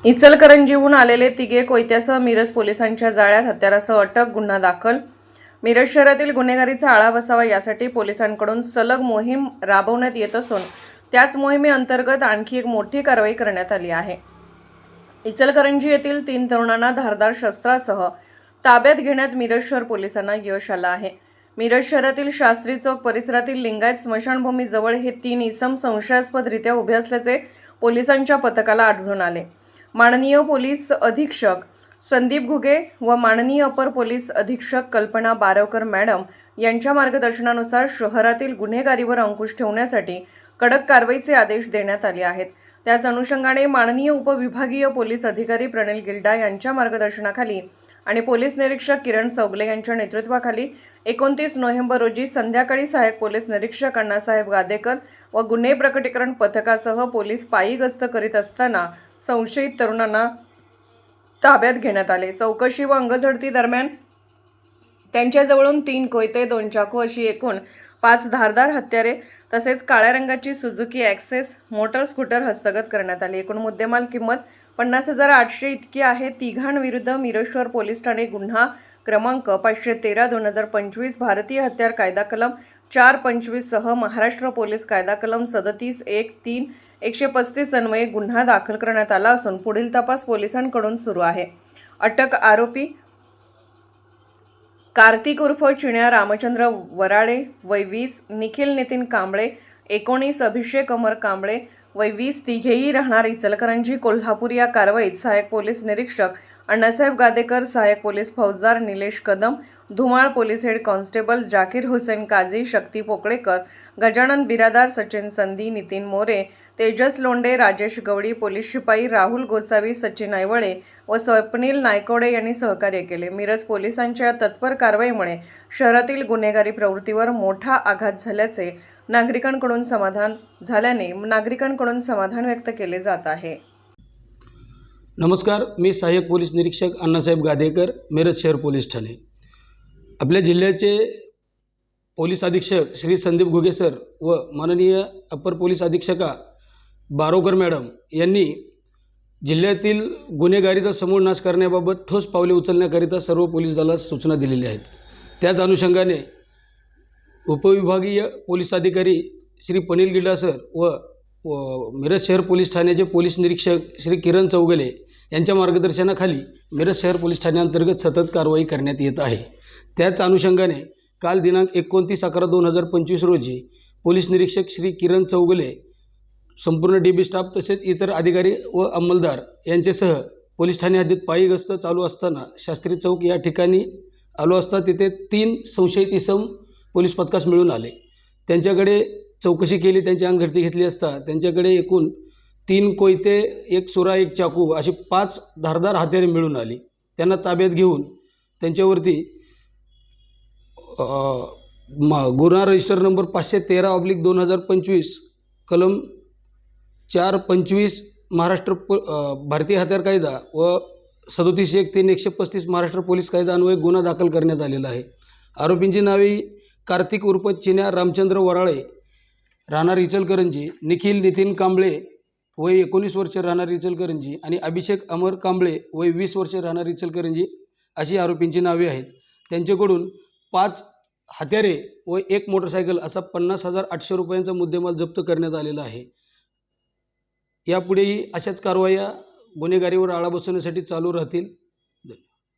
इचलकरंजीहून आलेले तिघे कोयत्यासह मिरज पोलिसांच्या जाळ्यात, हत्यारासह अटक, गुन्हा दाखल। मिरज शहरातील गुन्हेगारीचा आळा बसावा यासाठी पोलिसांकडून सलग मोहीम राबवण्यात येत असून त्याच मोहिमेअंतर्गत आणखी एक मोठी कारवाई करण्यात आली आहे। इचलकरंजी येथील 3 तरुणांना धारदार शस्त्रासह ताब्यात घेण्यात मिरज शहर पोलिसांना यश आलं आहे। मिरज शहरातील शास्त्री चौक परिसरातील लिंगायत स्मशानभूमीजवळ हे 3 इसम संशयास्पदरित्या उभे असल्याचे पोलिसांच्या पथकाला आढळून आले। माननीय पोलीस अधीक्षक संदीप घुगे व माननीय अपर पोलीस अधीक्षक कल्पना बारवकर मॅडम यांच्या मार्गदर्शनानुसार शहरातील गुन्हेगारीवर अंकुश ठेवण्यासाठी कडक कारवाईचे आदेश देण्यात आले आहेत। त्याच अनुषंगाने माननीय उपविभागीय पोलीस अधिकारी प्रणिल गिल्डा यांच्या मार्गदर्शनाखाली आणि पोलीस निरीक्षक किरण चौगले यांच्या नेतृत्वाखाली 29 नोव्हेंबर रोजी संध्याकाळी सहाय्यक पोलीस निरीक्षक अण्णासाहेब गादेकर व गुन्हे प्रकटीकरण पथकासह पोलीस पायी गस्त करीत असताना संशयित तरुणांना ताब्यात घेण्यात आले। चौकशी व अंगझडती दरम्यान त्यांच्याजवळून 3 कोयते, 2 चाकू अशी एकूण 5 धारदार हत्यारे तसेच काळ्या रंगाची सुझुकी ॲक्सेस मोटर स्कूटर हस्तगत करण्यात आली। एकूण मुद्देमाल किंमत 50,800 इतकी आहे। तिघांविरुद्ध मिरज शहर पोलीस ठाणे गुन्हा क्रमांक 513/2025 भारतीय हत्यार कायदा कलम 425 सह महाराष्ट्र पोलीस कायदा कलम 37(1)(3) 135 अन्वये गुन्हा दाखल करण्यात आला असून पुढील तपास पोलिसांकडून सुरू आहे। अटक आरोपी कार्तिक उर्फ चिण्या रामचंद्र वराळे वय 20, निखिल नितीन कांबळे 19, अभिषेक अमर कांबळे वय 20 तिघेही राहणार इचलकरंजी कोल्हापूर। या कारवाईत सहाय्यक पोलीस निरीक्षक अण्णासाहेब गादेकर, सहाय्यक पोलीस फौजदार Nilesh Kadam, Dhumal police head constable Zakir Hussain Kazi, Shakti Pokalekar, Gajanan Biradar, Sachin Sandhi, Nitin More, Tejas Londhe, Rajesh Gawadi, police शिपाई राहुल गोसावी, सचिन ऐवळे व स्वप्नील नायकोडे यांनी सहकार्य केले। मिरज पोलिसांच्या या तत्पर कारवाईमुळे शहरातील गुन्हेगारी प्रवृत्तीवर मोठा आघात झाल्याने नागरिकांकडून समाधान व्यक्त केले जात आहे। नमस्कार, मी सहाय्यक पोलीस निरीक्षक अण्णासाहेब गादेकर, मिरज शहर पोलीस ठाणे। आपल्या जिल्ह्याचे पोलीस अधीक्षक श्री संदीप घुगे सर व माननीय अपर पोलीस अधीक्षका बारवकर मॅडम यांनी जिल्ह्यातील गुन्हेगारीचा समूळ नाश करण्याबाबत ठोस पावले उचलण्याकरिता सर्व पोलीस दलास सूचना दिलेल्या आहेत। त्याच अनुषंगाने उपविभागीय पोलीस अधिकारी श्री प्रणिल गिल्डा सर व मिरज शहर पोलीस ठाण्याचे पोलीस निरीक्षक श्री किरण चौगले यांच्या मार्गदर्शनाखाली मिरज शहर पोलीस ठाण्याअंतर्गत सतत कारवाई करण्यात येत आहे। त्याच अनुषंगाने काल दिनांक 29/11/2025 रोजी पोलीस निरीक्षक श्री किरण चौगले, संपूर्ण डीबी स्टाफ तसेच इतर अधिकारी व अंमलदार यांच्यासह पोलीस ठाणे हद्दीत पायी गस्त चालू असताना शास्त्री चौक या ठिकाणी आलो असता तिथे 3 संशयित इसम पोलीस पथकास मिळून आले। त्यांच्याकडे चौकशी केली, त्यांची अंगझडती घेतली असता त्यांच्याकडे एकूण 3 कोयते, 1 सुरा, 1 चाकू अशी 5 धारदार हत्यारे मिळून आली। त्यांना ताब्यात घेऊन त्यांच्यावरती गुन्हा रजिस्टर नंबर 513/2025 कलम 425 महाराष्ट्र भारतीय हत्यार कायदा व 37(1)(3)(135) महाराष्ट्र पोलीस कायदा अन्वये गुन्हा दाखल करण्यात आलेला आहे। आरोपींची नावे कार्तिक उर्फ चिण्या रामचंद्र वराळे राहणार इचलकरंजी, निखिल नितीन कांबळे वय 19 वर्षे राहणार इचलकरंजी आणि अभिषेक अमर कांबळे वय 20 वर्षे राहणार इचलकरंजी अशी आरोपींची नावे आहेत। त्यांच्याकडून 5 हत्यारे व 1 मोटरसायकल असा 50,800 रुपयांचा मुद्देमाल जप्त करण्यात आलेला आहे। यापुढेही अशाच कारवाया गुन्हेगारीवर आळा बसवण्यासाठी चालू राहतील।